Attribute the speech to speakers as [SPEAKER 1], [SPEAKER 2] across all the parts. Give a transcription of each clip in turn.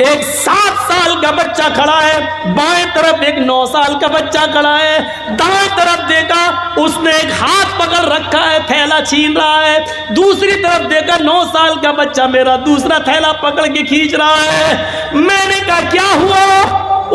[SPEAKER 1] ایک 7 سال کا بچہ کھڑا ہے، بائیں طرف ایک 9 سال کا بچہ کھڑا ہے، دائیں طرف دیکھا اس نے ایک ہاتھ پکڑ رکھا ہے، تھیلا چھین رہا ہے، دوسری طرف دیکھا 9 سال کا بچہ میرا دوسرا تھیلا پکڑ کے کھینچ رہا ہے۔ میں نے کہا کیا ہوا؟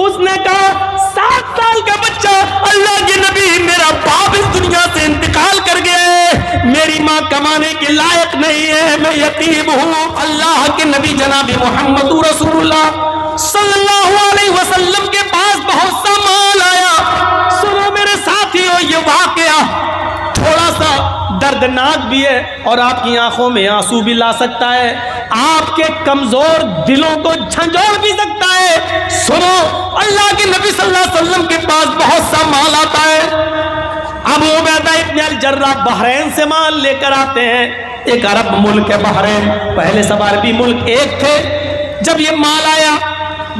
[SPEAKER 1] اس نے کہا 7 سال کا بچہ، اللہ کے نبی میرا باپ اس دنیا سے انتقال کر گیا ہے، میری ماں کمانے کے لائق نہیں ہے، میں یتیم ہوں۔ اللہ کے نبی جناب محمد رسول اللہ صلی اللہ علیہ وسلم کے پاس بہت سا مال آیا۔ سنو میرے ساتھیو، یہ واقعہ تھوڑا سا دردناک بھی ہے اور آپ کی آنکھوں میں آنسو بھی لا سکتا ہے، آپ کے کمزور دلوں کو جھنجھوڑ بھی سکتا ہے۔ سنو، اللہ کے نبی صلی اللہ علیہ وسلم کے پاس بہت سا مال آتا ہے۔ ابو عبیدہ ابن الجراح بحرین سے مال لے کر آتے ہیں، ایک عرب ملک ہے بحرین، پہلے سب عربی ملک ایک تھے۔ جب یہ مال آیا،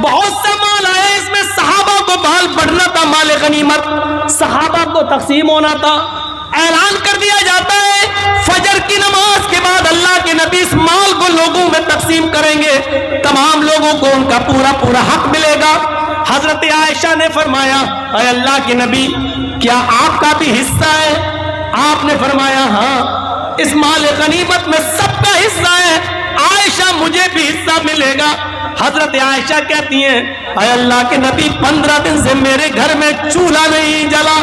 [SPEAKER 1] بہت سا مال آیا، اس میں صحابہ کو مال بڑھنا تھا، مال غنیمت صحابہ کو تقسیم ہونا تھا۔ اعلان کر دیا جاتا ہے فجر کی نماز کے بعد اللہ کے نبی اس مال کو لوگوں میں تقسیم کریں گے، تمام لوگوں کو ان کا پورا پورا حق ملے گا۔ حضرت عائشہ نے فرمایا اے اللہ کے نبی کیا آپ کا بھی حصہ ہے؟ آپ نے فرمایا ہاں، اس مال غنیمت میں سب کا حصہ ہے، عائشہ مجھے بھی حصہ ملے گا۔ حضرت عائشہ کہتی ہیں اے اللہ کے نبی 15 دن سے میرے گھر میں چولہا نہیں جلا،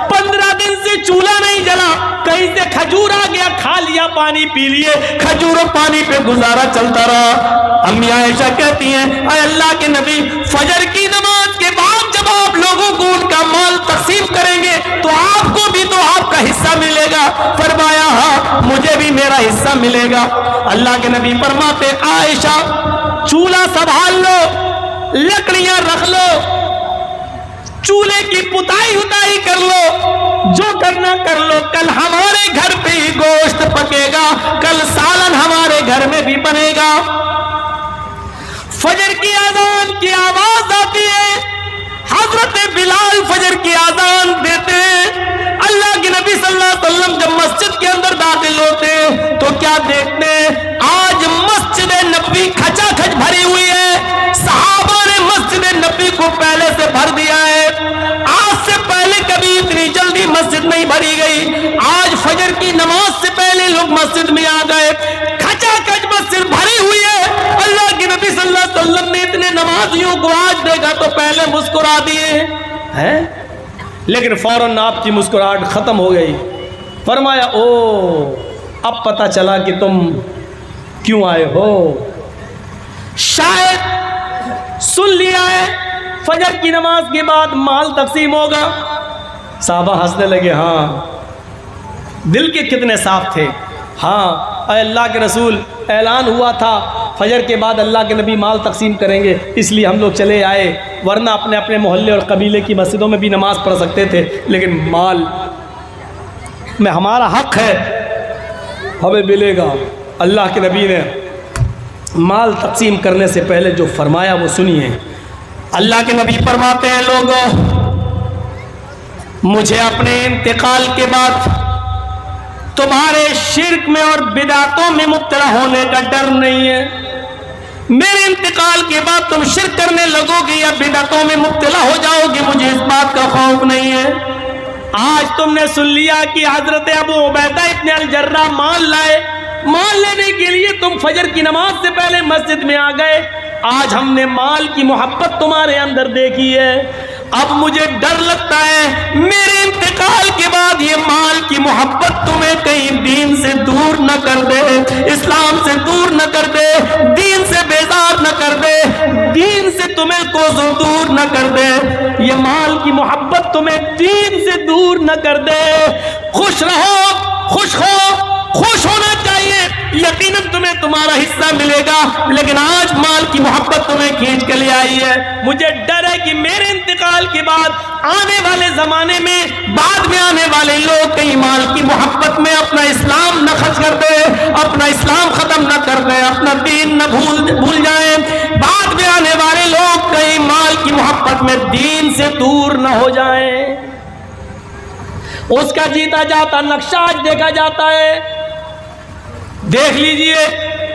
[SPEAKER 1] 15 دن سے چولہا نہیں جلا، کہیں سے کھجور آ گیا کھا لیا، پانی پی لیے، کھجور و پانی پہ گزارا چلتا رہا۔ امی عائشہ کہتی ہیں اے اللہ کے نبی فجر کی نماز کے بعد جب آپ لوگوں کو ان کا مال تقسیم کریں گے تو آپ کو بھی تو آپ کا حصہ ملے گا۔ فرمایا ہاں مجھے بھی میرا حصہ ملے گا۔ اللہ کے نبی فرماتے عائشہ چولہا سنبھال لو، لکڑیاں رکھ لو، چولہے کی پتائی اتائی کر لو، جو کرنا کر لو، کل ہمارے گھر پہ ہی گوشت پکے گا، کل سالن ہمارے گھر میں بھی بنے گا۔ فجر کی اذان کی آواز آتی ہے، حضرت بلال فجر کی اذان دیتے ہیں۔ اللہ کے نبی صلی اللہ علیہ وسلم جب مسجد کے اندر داخل ہوتے ہیں تو کیا دیکھتے ہیں؟ آج مسجد نبوی کھچا کھچ بھری ہوئی ہے، صحابہ نے مسجد نبوی کو پہلے سے بھر دیا ہے۔ آج سے پہلے کبھی اتنی جلدی مسجد نہیں بھری گئی، آج فجر کی نماز سے پہلے لوگ مسجد میں آ گئے، کھچا کھچ مسجد بھری ہوئی ہے۔ اللہ کے نبی صلی اللہ علیہ وسلم نے اتنے نمازیوں کو آج دیکھا تو پہلے مسکرا دیے ہیں، لیکن فوراً آپ کی مسکراہٹ ختم ہو گئی۔ فرمایا او اب پتہ چلا کہ تم کیوں آئے ہو، شاید سن لیا ہے فجر کی نماز کے بعد مال تقسیم ہوگا۔ صحابہ ہنسنے لگے، ہاں دل کے کتنے صاف تھے، ہاں اے اللہ کے رسول اعلان ہوا تھا فجر کے بعد اللہ کے نبی مال تقسیم کریں گے، اس لیے ہم لوگ چلے آئے، ورنہ اپنے اپنے محلے اور قبیلے کی مسجدوں میں بھی نماز پڑھ سکتے تھے، لیکن مال میں ہمارا حق ہے، ہمیں ملے گا۔ اللہ کے نبی نے مال تقسیم کرنے سے پہلے جو فرمایا وہ سنیے۔ اللہ کے نبی فرماتے ہیں لوگوں مجھے اپنے انتقال کے بعد تمہارے شرک میں اور بدعتوں میں مبتلا ہونے کا ڈر نہیں ہے، میرے انتقال کے بعد تم شرک کرنے لگو گے یا بدعتوں میں مبتلا ہو جاؤ گے، مجھے اس بات کا خوف نہیں ہے۔ آج تم نے سن لیا کہ حضرت ابو عبیدہ ابن الجراح مال لائے، مال لینے کے لیے تم فجر کی نماز سے پہلے مسجد میں آ گئے، آج ہم نے مال کی محبت تمہارے اندر دیکھی ہے، اب مجھے ڈر لگتا ہے میرے انتقال کے بعد یہ مال کی محبت تمہیں کہیں دین سے دور نہ کر دے، اسلام سے دور نہ کر دے، دین سے بیزار نہ کر دے، دین سے تمہیں کوسوں دور نہ کر دے، یہ مال کی محبت تمہیں دین سے دور نہ کر دے۔ خوش رہو، خوش ہو، خوش ہونا چاہیے، یقیناً تمہیں تمہارا حصہ ملے گا، لیکن آج مال کی محبت تمہیں کھینچ کے لے آئی ہے۔ مجھے ڈر ہے کہ میرے انتقال کے بعد آنے والے زمانے میں بعد میں آنے والے لوگ کہیں مال کی محبت میں اپنا اسلام نہ خرچ کر دے، اپنا اسلام ختم نہ کر دے، اپنا دین نہ بھول جائیں، بعد میں آنے والے لوگ کہیں مال کی محبت میں دین سے دور نہ ہو جائیں۔ اس کا جیتا جاتا نقشہ آج دیکھا جاتا ہے، دیکھ لیجئے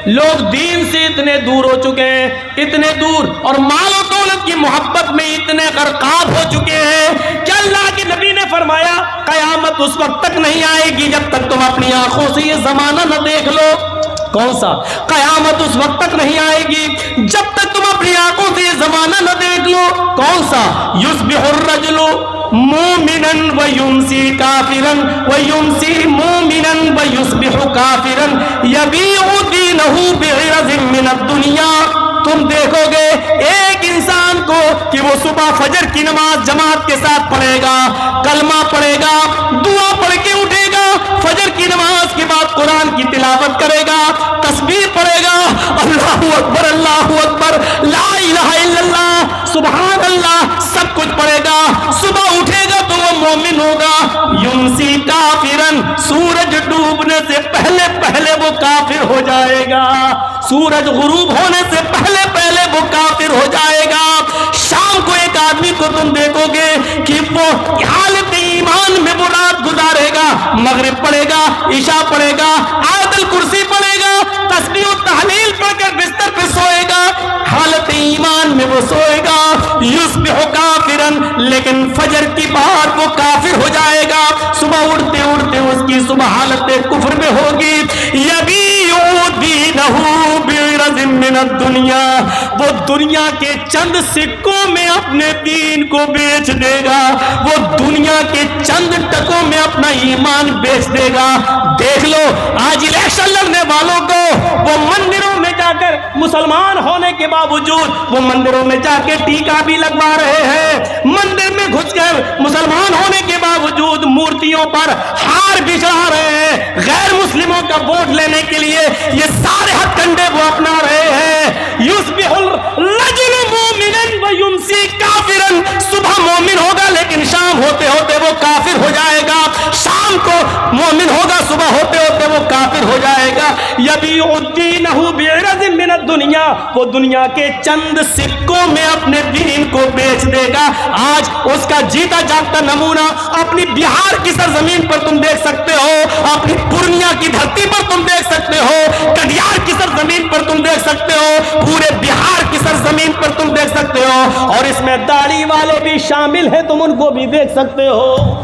[SPEAKER 1] لوگ دین سے اتنے دور ہو چکے ہیں، اتنے دور، اور مال و دولت کی محبت میں اتنے غرقاب ہو چکے ہیں کہ اللہ کے نبی نے فرمایا قیامت اس وقت تک نہیں آئے گی جب تک تم اپنی آنکھوں سے یہ زمانہ نہ دیکھ لو۔ کون سا؟ قیامت اس وقت تک نہیں آئے گی جب تک تم اپنی آنکھوں سے یہ زمانہ نہ دیکھ لو۔ کون سا؟ یصبح الرجل مومنا ویمسی کافرا ویمسی مومنا ویصبح کافرا یبیع دینہ بعرض من الدنیا۔ تم دیکھو گے ایک انسان کو کہ وہ صبح فجر کی نماز جماعت کے ساتھ پڑھے گا، کلمہ پڑھے گا، دعا پڑھ کے اٹھے گا، فجر کی نماز کے بعد قرآن کی تلاوت کرے گا، تسبیح پڑھے گا، اللہ اکبر لا الہ الا اللہ سبحان اللہ سب کچھ پڑھے گا، صبح اٹھے گا تو وہ مومن ہوگا۔ یمسی کافرن، سورج ڈوبنے سے پہلے پہلے وہ کافر ہو جائے گا، سورج غروب ہونے سے پہلے وہ کافر ہو جائے گا۔ شام کو ایک آدمی کو تم دیکھو گے کہ وہ حالت ایمان میں وہ رات گزارے گا، مغرب پڑھے گا، عشاء پڑھے گا، آیت الکرسی پڑھے گا، تسبیح و تحلیل پڑھ کر بستر پہ سوئے گا، حالت ایمان میں وہ سوئے گا۔ یصبح کافرن، لیکن فجر کی بار وہ کافر ہو جائے گا، صبح اٹھتے اٹھتے اس کی صبح حالت کفر میں ہوگی۔ یبیع دینہ بعرض من الدنیا، وہ دنیا کے چند سکوں میں اپنے دین کو بیچ دے گا، وہ دنیا کے چند ٹکوں میں اپنا ایمان بیچ دے گا۔ دیکھ لو آج الیکشن لڑنے والوں کو وہ مندروں میں جا کر مسلمان ہونے کے باوجود وہ مندروں میں جا کے ٹیکا بھی لگوا رہے ہیں، مندر میں گھس کر مسلمان ہونے کے باوجود مورتیوں پر ہار بھی چڑھا رہے ہیں، غیر مسلموں کا ووٹ لینے کے لیے یہ سارے ہتھ کنڈے وہ اپنا رہے ہیں۔ یصبح الرجل مومنا ویمسی کافرا، صبح مومن ہوگا لیکن شام ہوتے ہوتے وہ کافر ہو جائے گا، شام کو مومن ہوگا صبح ہوتے ہوتے وہ کافر ہو جائے گا۔ یبیع دینہ بعرض من الدنیا، وہ دنیا کے چند سکوں میں اپنے دین کو بیچ دے گا۔ آج اس کا جیتا جاگتا نمونہ اپنی بہار کی سرزمین پر تم دیکھ سکتے ہو، اپنی پورنیہ کی دھرتی پر تم دیکھ سکتے ہو، کٹیہار کی سرزمین پر تم دیکھ سکتے ہو، پورے بہار کی سرزمین پر تم دیکھ سکتے ہو، اور اس میں داڑھی والے بھی شامل ہیں، تم ان کو بھی دیکھ سکتے ہو۔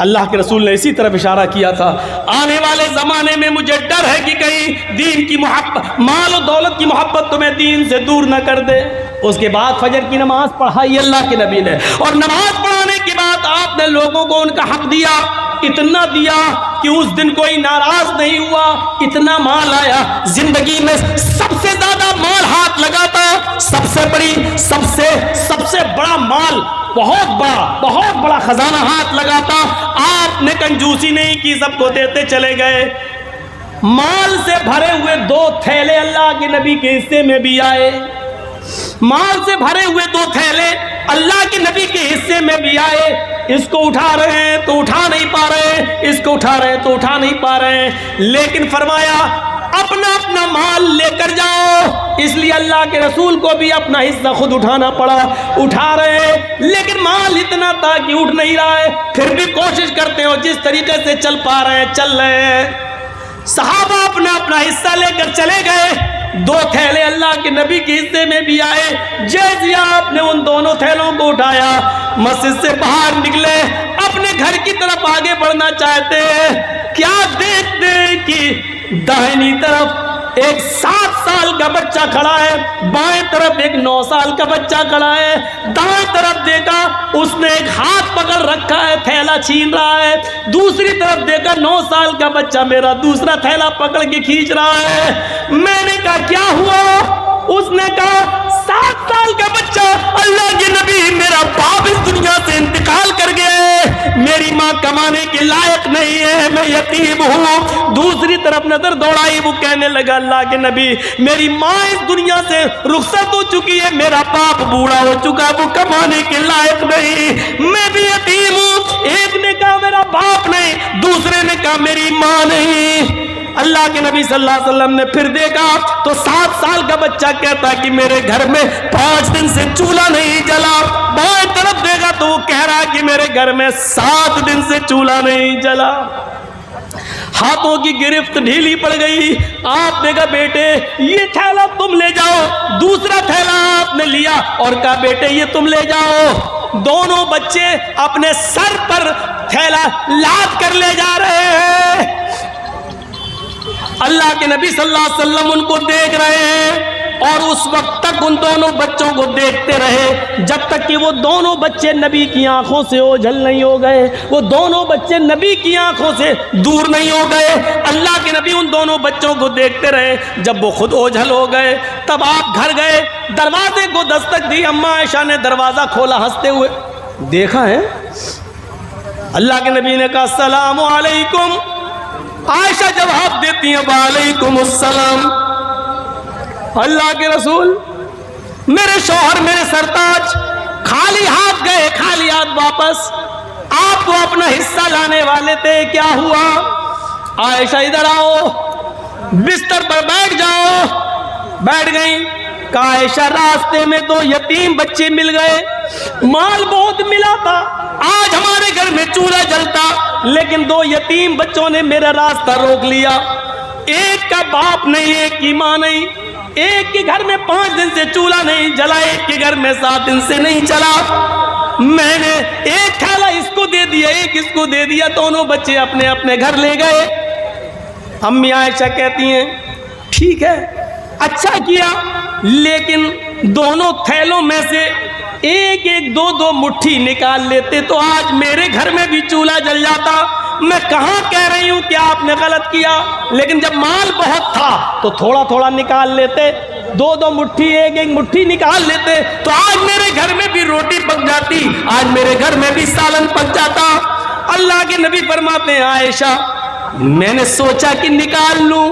[SPEAKER 1] اللہ کے رسول نے اسی طرف اشارہ کیا تھا، آنے والے زمانے میں مجھے ڈر ہے کہ کہیں دین کی محبت، مال و دولت کی محبت تمہیں دین سے دور نہ کر دے۔ اس کے بعد فجر کی نماز پڑھائی اللہ کے نبی نے، اور نماز پڑھانے کے بعد آپ نے لوگوں کو ان کا حق دیا، اتنا دیا کہ اس دن کوئی ناراض نہیں ہوا، اتنا مال آیا، زندگی میں سب سے زیادہ مال ہاتھ لگاتا، سب سے بڑا مال، بہت بڑا خزانہ ہاتھ لگاتا، آپ نے کنجوسی نہیں کی، سب کو دیتے چلے گئے۔ مال سے بھرے ہوئے 2 تھیلے اللہ کے نبی کے حصے میں بھی آئے، مال سے بھرے ہوئے 2 تھیلے اللہ کے نبی کے حصے میں بھی آئے۔ اس کو اٹھا رہے ہیں تو اٹھا نہیں پا رہے، اس کو اٹھا رہے ہیں تو اٹھا نہیں پا رہے، لیکن فرمایا اپنا اپنا مال لے کر جاؤ۔ اس لیے اللہ کے رسول کو بھی اپنا حصہ خود اٹھانا پڑا، اٹھا رہے ہیں لیکن مال اتنا تھا کہ اٹھ نہیں رہا ہے، پھر بھی کوشش کرتے ہو جس طریقے سے چل پا رہے ہیں چل رہے ہیں۔ صحابہ اپنا اپنا حصہ لے کر چلے گئے، 2 تھیلے اللہ کے نبی کے حصے میں بھی آئے۔ جیسے آپ نے ان دونوں تھیلوں کو اٹھایا، مسجد سے باہر نکلے، اپنے گھر کی طرف آگے بڑھنا چاہتے ہیں، کیا دیکھتے ہیں کہ داہنی طرف ایک 7 سال کا بچہ کھڑا ہے، بائیں طرف ایک 9 سال کا بچہ کھڑا ہے، دائیں طرف دیکھا اس نے ایک ہاتھ پکڑ رکھا ہے، تھیلا چھین رہا ہے، دوسری طرف دیکھا 9 سال کا بچہ میرا دوسرا تھیلا پکڑ کے کھینچ رہا ہے۔ میں نے کہا کیا ہوا؟ اس نے کہا 7 سال کا بچہ، اللہ کے نبی میرا باپ اس دنیا سے انتقال کر گیا ہے، میری ماں کمانے کے لائق نہیں ہے، میں یتیم ہوں۔ دوسری طرف نظر دوڑائی، وہ کہنے لگا اللہ کے نبی میری ماں اس دنیا سے رخصت ہو چکی ہے، میرا باپ بوڑھا ہو چکا، وہ کمانے کے لائق نہیں، میں بھی یتیم ہوں۔ ایک نے کہا میرا باپ نہیں، دوسرے نے کہا میری ماں نہیں۔ اللہ کے نبی صلی اللہ علیہ وسلم نے پھر دیکھا تو 7 سال کا بچہ کہتا کہ میرے گھر میں 5 دن سے چولہا نہیں جلا۔ بائیں طرف دیکھا تو وہ کہہ رہا کہ میرے گھر میں 7 دن سے چولہا نہیں جلا۔ ہاتھوں کی گرفت ڈھیلی پڑ گئی. آپ نے کہا بیٹے یہ تھیلا تم لے جاؤ. دوسرا تھیلا آپ نے لیا اور کہا بیٹے یہ تم لے جاؤ. دونوں بچے اپنے سر پر تھیلا لاد کر لے جا رہے ہیں. اللہ کے نبی صلی اللہ علیہ وسلم ان کو دیکھ رہے ہیں اور اس وقت تک ان دونوں بچوں کو دیکھتے رہے جب تک کہ وہ دونوں بچے نبی کی آنکھوں سے اوجھل نہیں ہو گئے. وہ دونوں بچے نبی کی آنکھوں سے دور نہیں ہو گئے. اللہ کے نبی ان دونوں بچوں کو دیکھتے رہے. جب وہ خود اوجھل ہو گئے تب آپ گھر گئے, دروازے کو دستک دی. اماں عائشہ نے دروازہ کھولا, ہنستے ہوئے دیکھا ہے. اللہ کے نبی نے کہا السلام علیکم. عائشہ جواب دیتی ہیں وعلیکم السلام. اللہ کے رسول میرے شوہر میرے سرتاج خالی ہاتھ گئے, خالی ہاتھ واپس. آپ کو اپنا حصہ لانے والے تھے, کیا ہوا؟ عائشہ ادھر آؤ, بستر پر بیٹھ جاؤ. بیٹھ گئی. کہا عائشہ راستے میں 2 یتیم بچے مل گئے, مال بہت ملا تھا, آج ہمارے گھر میں چولہا جلتا, لیکن 2 یتیم بچوں نے میرا راستہ روک لیا. ایک کا باپ نہیں, ایک کی ماں نہیں. ایک کے گھر میں 5 دن سے چولہا نہیں جلا, ایک کے گھر میں 7 دن سے نہیں چلا. میں نے ایک تھیلا اس کو دے دیا, ایک اس کو دے دیا. دونوں بچے اپنے اپنے گھر لے گئے. امی عائشہ کہتی ہیں ٹھیک ہے اچھا کیا, لیکن دونوں تھیلوں میں سے ایک ایک 2 مٹھی نکال لیتے تو آج میرے گھر میں بھی چولہا جل جاتا. میں کہاں کہہ رہی ہوں کہ آپ نے غلط کیا, لیکن جب مال بہت تھا تو تھوڑا تھوڑا نکال لیتے, 2 مٹھی ایک ایک مٹھی نکال لیتے تو آج میرے گھر میں بھی روٹی پک جاتی, آج میرے گھر میں بھی سالن پک جاتا. اللہ کے نبی فرماتے ہیں عائشہ میں نے سوچا کہ نکال لوں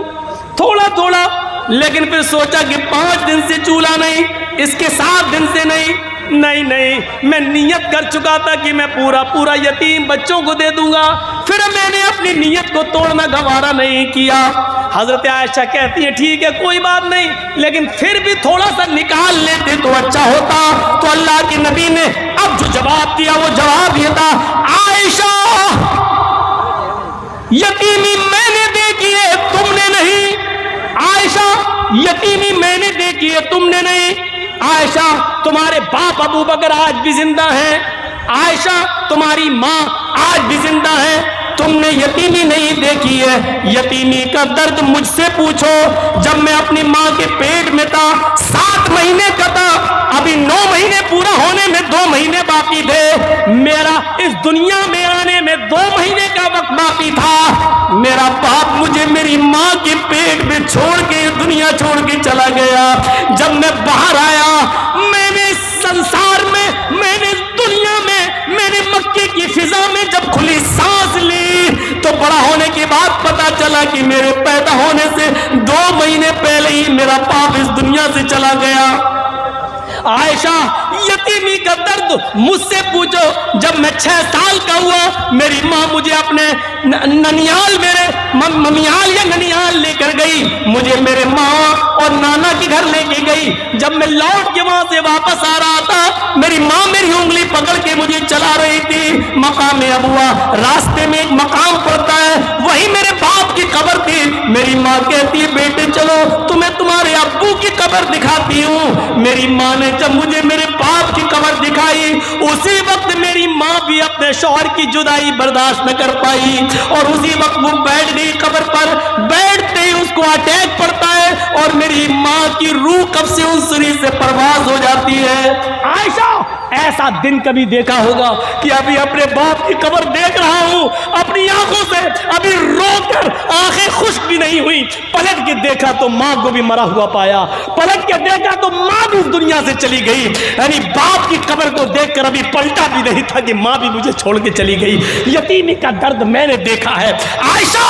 [SPEAKER 1] تھوڑا تھوڑا, لیکن پھر سوچا کہ 5 دن سے چولہا نہیں, اس کے 7 دن سے نہیں, میں نیت کر چکا تھا کہ میں پورا یتیم بچوں کو دے دوں گا. پھر میں نے اپنی نیت کو توڑنا گوارا نہیں کیا. حضرت عائشہ کہتی ہے ٹھیک ہے کوئی بات نہیں, لیکن پھر بھی تھوڑا سا نکال لیتے تو اچھا ہوتا. تو اللہ کے نبی نے اب جو جواب دیا وہ جواب یہ تھا عائشہ یتیمی میں نے دیکھی ہے تم نے نہیں. عائشہ یتیمی میں نے دیکھی ہے تم نے نہیں. عائشہ تمہارے باپ ابو بکر آج بھی زندہ ہیں. عائشہ تمہاری ماں آج بھی زندہ ہے, تم نے یتیمی نہیں دیکھی ہے. یتیمی کا درد مجھ سے پوچھو. جب میں اپنی ماں کے پیٹ میں تھا 7 مہینے کا تھا, ابھی 9 مہینے پورا ہونے میں 2 مہینے باقی تھے. میرا اس دنیا میں آنے میں 2 مہینے کا وقت باقی تھا. میرا باپ مجھے میری ماں کے پیٹ میں چھوڑ کے دنیا چھوڑ کے چلا گیا. جب میں باہر آیا میں نے اس سنسار میں, میں نے اس دنیا میں, میں نے مکے کی فضا میں جب کھلی سانس لی تو بڑا ہونے کے بعد پتا چلا کہ میرے پیدا ہونے سے 2 مہینے پہلے ہی میرا باپ اس دنیا سے چلا گیا. عائشہ یتیمی کا درد مجھ سے پوچھو. جب میں 6 سال کا ہوا میری ماں مجھے اپنے ننیال, میرے ممیال یا ننیال لے کر گئی, مجھے میرے ماں اور نانا کے گھر لے کے گئی. جب میں لوٹ کے وہاں سے واپس آ رہا تھا میری ماں میری انگلی پکڑ کے مجھے چلا رہی تھی. مقام ابوا, راستے میں ایک مقام پڑتا ہے, وہی میرے باپ کی قبر تھی. میری ماں کہتی ہے بیٹے چلو تمہیں تمہارے ابو کی قبر دکھاتی ہوں. میری ماں نے جب مجھے میرے باپ کی قبر دکھائی اسی وقت میری ماں بھی اپنے شوہر کی جدائی برداشت نہ کر پائی اور اسی وقت وہ بیٹھ گئی قبر پر. بیٹھتے ہی اس کو اٹیک پڑتا ہے اور میری ماں کی روح قبض سے انسری سے پرواز ہو جاتی ہے. عائشہ ایسا دن کبھی دیکھا ہوگا کہ ابھی اپنے باپ کی قبر دیکھ رہا ہوں اپنی آنکھوں سے, ابھی رو کر آنکھیں خشک بھی نہیں ہوئی. پلٹ کے دیکھا تو ماں کو بھی مرا ہوا پایا, پلٹ کے دیکھا تو ماں بھی اس دنیا سے چلی گئی. یعنی باپ کی قبر کو دیکھ کر ابھی پلٹا بھی نہیں تھا کہ ماں بھی مجھے چھوڑ کے چلی گئی. یتیمی کا درد میں نے دیکھا ہے. عائشہ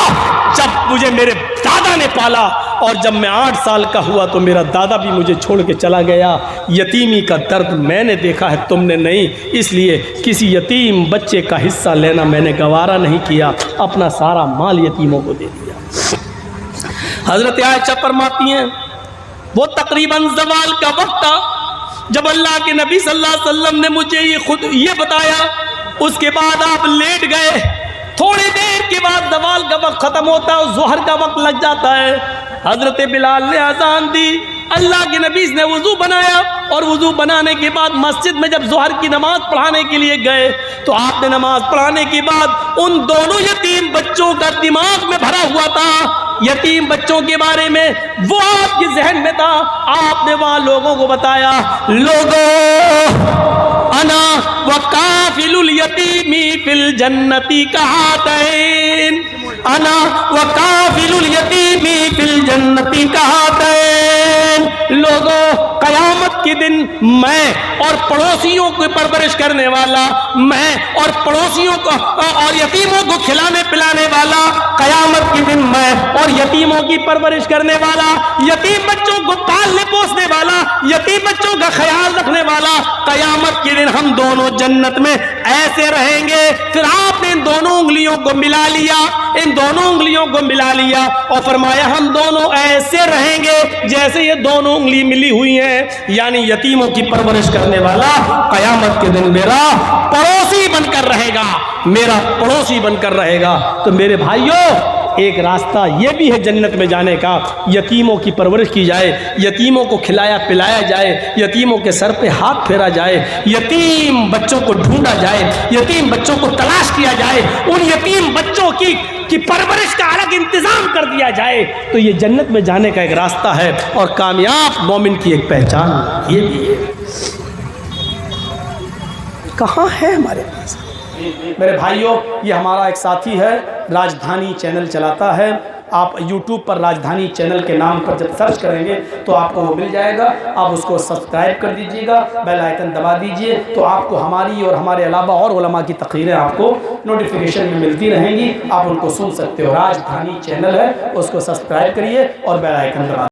[SPEAKER 1] جب مجھے میرے دادا نے پالا اور جب میں 8 سال کا ہوا تو میرا دادا بھی مجھے چھوڑ کے چلا گیا. یتیمی کا درد میں نے دیکھا ہے تم نے نہیں, اس لیے کسی یتیم بچے کا حصہ لینا میں نے گوارا نہیں کیا, اپنا سارا مال یتیموں کو دے دیا. حضرت عائشہ فرماتی ہیں وہ تقریباً زوال کا وقت تھا جب اللہ کے نبی صلی اللہ علیہ وسلم نے مجھے یہ بتایا. اس کے بعد آپ لیٹ گئے, تھوڑی دیر کے بعد زوال کا وقت ختم ہوتا ہے، ظہر کا وقت لگ جاتا ہے، حضرت بلال نے اذان دی، اللہ کے نبی نے وضو بنایا، اور وضو بنانے کے بعد مسجد میں جب ظہر کی نماز پڑھانے کے لیے گئے تو آپ نے نماز پڑھانے کے بعد ان دونوں یتیم بچوں کا دماغ میں بھرا ہوا تھا، یتیم بچوں کے بارے میں وہ آپ کے ذہن میں تھا، آپ نے وہاں لوگوں کو بتایا، لوگوں انا وکافل الیتیم فی الجنت کہاتین، انا وکافل الیتیم فی الجنت کہاتین، لوگوں قیامت کے دن میں اور پڑوسیوں کی پرورش کرنے والا، میں اور پڑوسیوں کو اور یتیموں کو کھلانے پلانے والا، قیامت کے دن میں اور یتیموں کی پرورش کرنے والا، یتیم بچوں کو پالنے پوسنے والا، یتیم بچوں کا خیال رکھنے والا، قیامت کے دن ہم دونوں جنت میں ایسے رہیں گے۔ پھر آپ نے ان دونوں انگلیوں کو ملا لیا، ان دونوں انگلیوں کو ملا لیا اور فرمایا ہم دونوں ایسے رہیں گے جیسے یہ دونوں انگلی ملی ہوئی ہیں، یعنی یتیموں کی پرورش کرنے والا قیامت کے دن میرا پڑوسی بن کر رہے گا، میرا پڑوسی بن کر رہے گا۔ تو میرے بھائیوں، ایک راستہ یہ بھی ہے جنت میں جانے کا، یتیموں کی پرورش کی جائے، یتیموں کو کھلایا پلایا جائے، یتیموں کے سر پہ ہاتھ پھیرا جائے، یتیم بچوں کو ڈھونڈا جائے، یتیم بچوں کو تلاش کیا جائے، ان یتیم بچوں کی پرورش کا الگ انتظام کر دیا جائے، تو یہ جنت میں جانے کا ایک راستہ ہے اور کامیاب مومن کی ایک پہچان یہ بھی ہے۔ کہاں ہے ہمارے پاس؟ میرے بھائیوں، یہ ہمارا ایک ساتھی ہے، راجدھانی چینل چلاتا ہے، آپ یوٹیوب پر راجدھانی چینل کے نام پر جب سرچ کریں گے تو آپ کو وہ مل جائے گا، آپ اس کو سبسکرائب کر دیجئے گا، بیل آئیکن دبا دیجئے، تو آپ کو ہماری اور ہمارے علاوہ اور علماء کی تقریریں آپ کو نوٹیفیکیشن میں ملتی رہیں گی، آپ ان کو سن سکتے ہو۔ راجدھانی چینل ہے، اس کو سبسکرائب کریے اور بیل آئیکن دبا